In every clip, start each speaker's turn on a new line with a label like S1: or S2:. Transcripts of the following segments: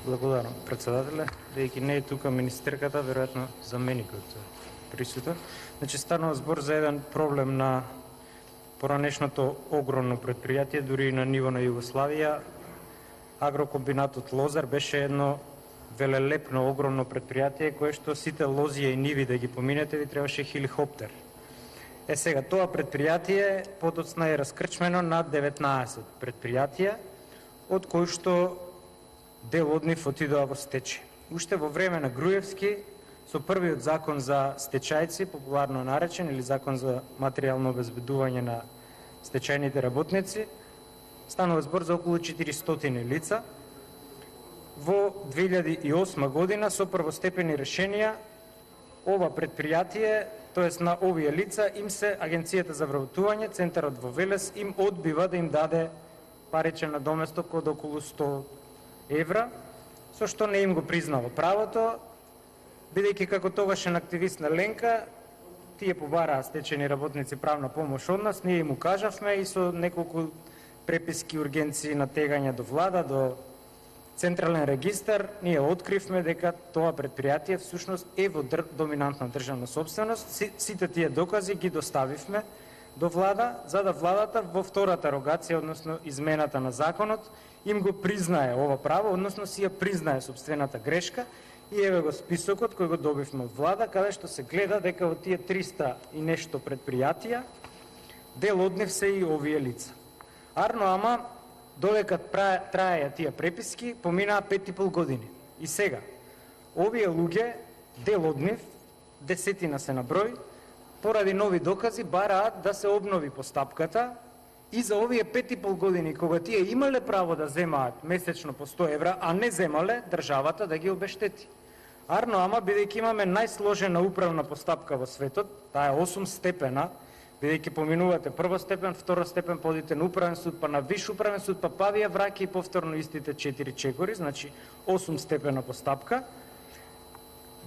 S1: Благодарам, председателе. Бидејќи не е тука министерката, веројатно заменикот присутен. Значи, станува збор за еден проблем на поранешното огромно предпријатие, дури и на ниво на Југославија. Агрокомбинатот Лозар беше едно велелепно, огромно предпријатие, кое што сите лозија и ниви да ги поминете, ви требаше хеликоптер. Сега, тоа предпријатие подоцна е раскрчмено на 19 предпријатија, од кои што дел од нив отидоа во стечај. Уште во време на Груевски, со првиот закон за стечајци, популарно наречен, или закон за материјално обезбедување на стечајните работници, станува збор за околу 400 лица. Во 2008 година со првостепени решенија ова предпријатие, тоест на овие лица, им се Агенцијата за вработување, центарот во Велес, им одбива да им даде паричен надоместок од околу 100 евра, со што не им го признава правото, бидејќи како тогашен активист на Ленка, тие побараа стечени работници правна помош од нас, ние им укажавме и со неколку преписки, ургенции на тегање до влада, до Централен регистар, ние откривме дека тоа предпријатие всушност е во доминантна државна собственост. Сите тие докази ги доставивме до влада, за да владата во втората рогација, односно измената на законот, им го признае ова право, односно си ја признае собствената грешка, и еве го списокот кој го добивме од влада, каде што се гледа дека во тие 300 и нешто предпријатија, дел од нив се и овие лица. Арно, ама, додека траеја тие преписки, поминаа 5,5 години. И сега, овие луѓе, дел од нив, десетина се на број, поради нови докази бараат да се обнови постапката и за овие 5,5 години, кога тие имале право да земаат месечно по 100 евра, а не земале, државата да ги обештети. Арно, ама, бидејќи имаме најсложена управна постапка во светот, таа е 8 степена, бидејќи поминувате прва степен, втора степен, подите на управен суд, па на виш управен суд, па павија враќа и повторно истите 4 чекори, значи 8 степена постапка.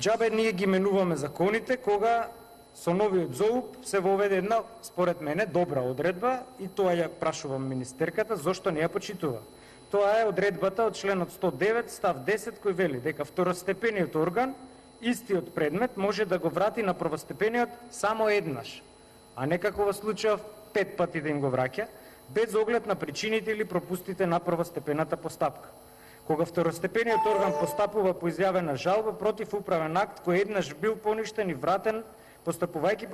S1: Џабе ние ги менуваме законите, кога со новиот ЗОУП се воведе една, според мене, добра одредба, и тоа ја прашувам министерката, зошто не ја почитува. Тоа е одредбата од членот 109, став 10, кој вели дека второстепениот орган истиот предмет може да го врати на првостепениот само еднаш, а не како во случајов 5 пати да им го враќа, без оглед на причините или пропустите на првостепената постапка. Кога второстепениот орган постапува по изјавена жалба против управен акт кој еднаш бил поништен и вратен, постапувајќи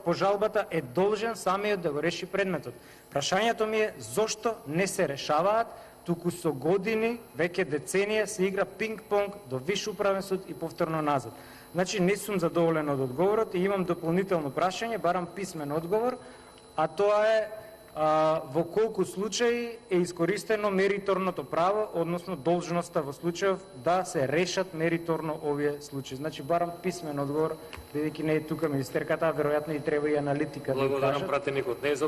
S1: по жалбата, е должен самиот да го реши предметот. Прашањето ми е зошто не се решаваат, туку со години, веќе деценија, се игра пинг-понг до виш управен суд и повторно назад. Значи, не сум задоволен од одговорот и имам дополнително прашање, барам писмен одговор, а тоа е во колку случаи е искористено мериторното право, односно должноста во случајов да се решат мериторно овие случаи. Значи, барам писмен одговор, бидејќи не е тука министерката, а веројатно и треба и аналитика да кажат.
S2: Благодарам, пратеникот не е за